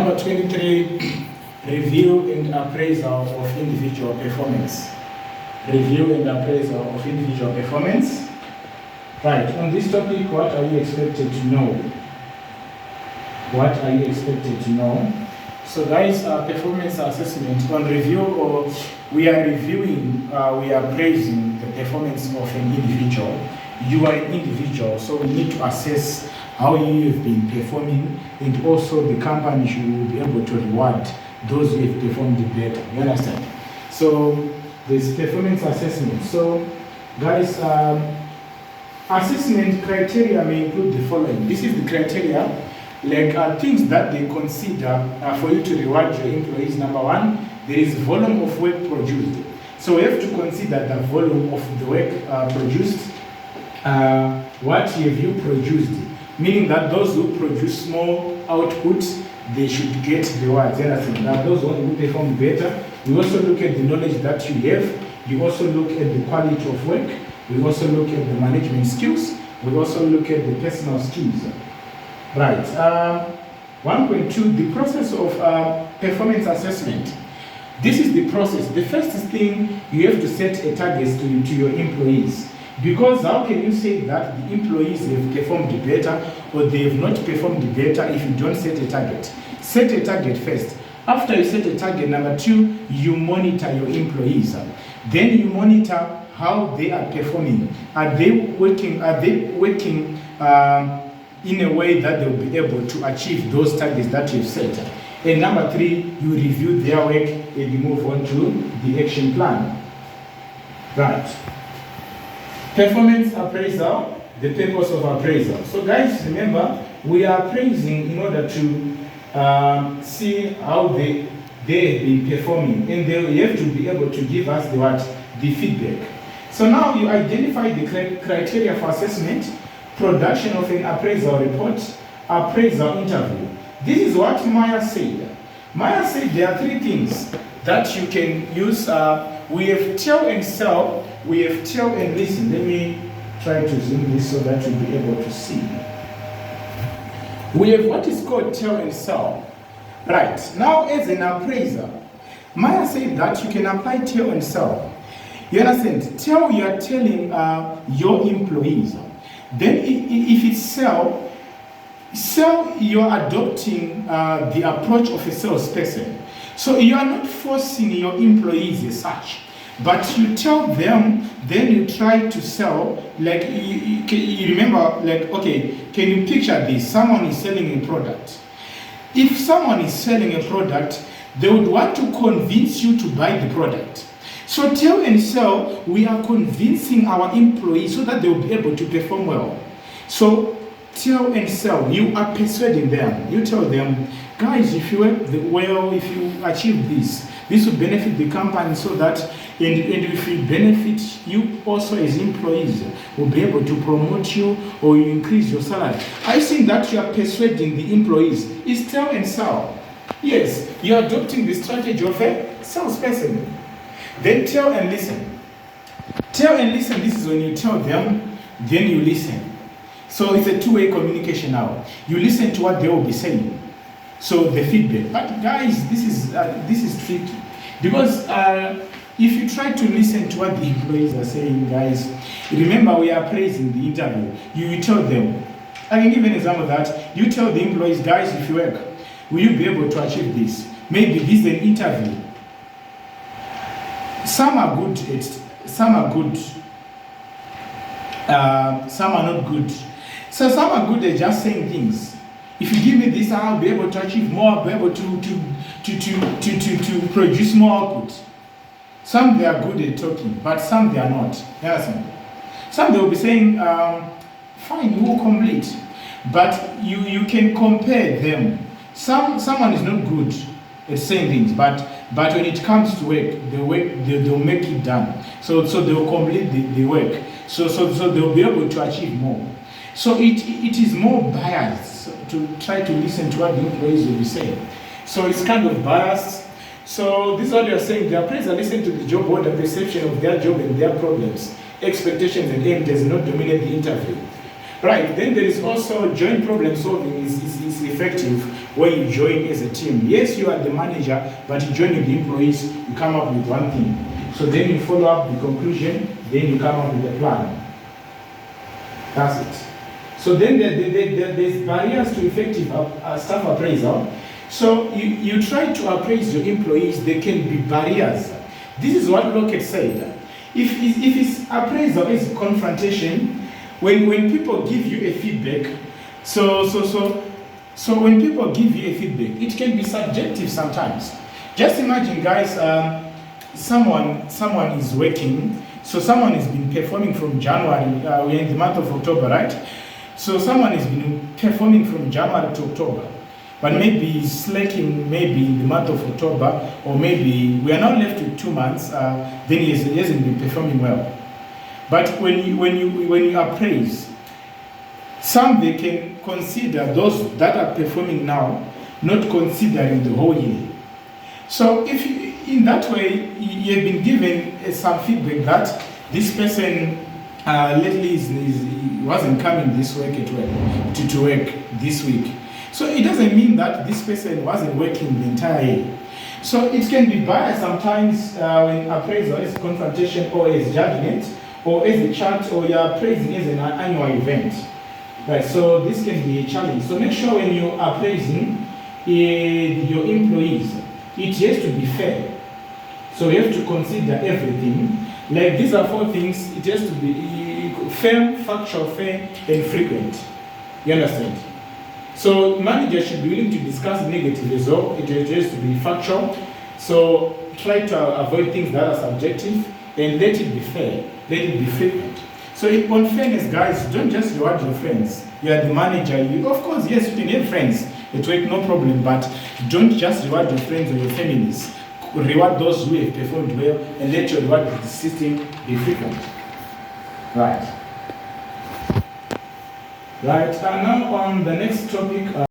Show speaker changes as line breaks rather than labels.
Number 23, review and appraisal of individual performance. Review and appraisal of individual performance. Right, on this topic, what are you expected to know? What are you expected to know? So guys, performance assessment on review, or we are reviewing, we are appraising the performance of an individual. You are an individual, so we need to assess how you have been performing, and also the company should be able to reward those who have performed better. You understand? So there's performance assessment. So guys, assessment criteria may include the following. This is the criteria, like things that they consider for you to reward your employees. Number one, there is volume of work produced. So we have to consider the volume of the work produced. What have you produced? Meaning that those who produce small output, they should get rewards. Now those who perform better, we also look at the knowledge that you have. You also look at the quality of work. We also look at the management skills. We also look at the personal skills. Right. 1.2, the process of performance assessment. This is the process. The first thing, you have to set a target to your employees. Because how can you say that the employees have performed better or they have not performed better if you don't set a target? Set a target first. After you set a target, number two, you monitor your employees. Then you monitor how they are performing. Are they working in a way that they'll be able to achieve those targets that you've set? And number three, you review their work and you move on to the action plan. Right. Performance appraisal, the purpose of appraisal. So guys, remember, we are appraising in order to see how they have been performing, and they have to be able to give us the feedback. So now you identify the criteria for assessment, production of an appraisal report, appraisal interview. This is what Maya said. Maya said there are three things that you can use. We have tell and sell, we have tell and listen. Let me try to zoom this so that you'll be able to see. We have what is called tell and sell. Right, now as an appraiser, Maya said that you can apply tell and sell. You understand? Tell, you are telling your employees. Then if it's sell, you are adopting the approach of a salesperson. So you are not forcing your employees as such, but you tell them, then you try to sell. Like you remember, like, okay, can you picture this? Someone is selling a product. If someone is selling a product, they would want to convince you to buy the product. So tell and sell, we are convincing our employees so that they will be able to perform well. So tell and sell, you are persuading them. You tell them, guys, if you work well, if you achieve this will benefit the company, so that, and if it benefits you also as employees, will be able to promote you or you increase your salary. I think that you are persuading the employees. It's tell and sell. Yes, you are adopting the strategy of a salesperson. Then tell and listen. Tell and listen, this is when you tell them, then you listen. So it's a two-way communication now. You listen to what they will be saying. So the feedback. But guys, this is tricky, because if you try to listen to what the employees are saying, guys, remember we are praising the interview. You tell them. I can give an example of that. You tell the employees, guys, if you work, will you be able to achieve this? Maybe this is an interview. Some are good at, some are good. Some are not good. So some are good at just saying things. If you give me this, I'll be able to achieve more, I'll be able to produce more output. Some they are good at talking, but some they are not. Yes. Some they will be saying, fine, you will complete. But you can compare them. Someone is not good at saying things, but when it comes to work, they'll make it done. So they will complete the work. So they'll be able to achieve more. So it is more biased to try to listen to what the employees will be saying. So it's kind of biased. So this is what you're saying. The appraiser listen to the job board, the perception of their job and their problems, expectations and aim does not dominate the interview. Right, then there is also joint problem solving is effective where you join as a team. Yes, you are the manager, but you join with the employees, you come up with one thing. So then you follow up the conclusion, then you come up with a plan. That's it. So then there's barriers to effective staff appraisal. So you try to appraise your employees, there can be barriers. This is what Lockett said. If it's appraisal is confrontation, when people give you a feedback, so when people give you a feedback, it can be subjective sometimes. Just imagine, guys, someone is working, so someone has been performing from January, we're in the month of October, right? So someone has been performing from January to October, but maybe slacking maybe in the month of October, or maybe we are now left with 2 months, then he hasn't been performing well. But when you appraise, some they can consider those that are performing now, not considering the whole year. So if you, in that way, you have been given some feedback that this person lately wasn't coming this week at work, to work this week. So it doesn't mean that this person wasn't working the entire year. So it can be biased sometimes when appraisal is confrontation or as judgment or as a chart, or you're appraising as an annual event. Right, so this can be a challenge. So make sure when you're appraising your employees, it has to be fair. So you have to consider everything. Like these are 4 things. It has to be fair, factual, fair, and frequent. You understand? So managers should be willing to discuss negative as well. It has to be factual. So try to avoid things that are subjective, and let it be fair. Let it be frequent. So on fairness, guys, don't just reward your friends. You are the manager. Of course, yes, you can have friends at work, no problem, but don't just reward your friends or your families. Reward those who have performed well, and let your reward system be frequent. Right. Right, now on the next topic.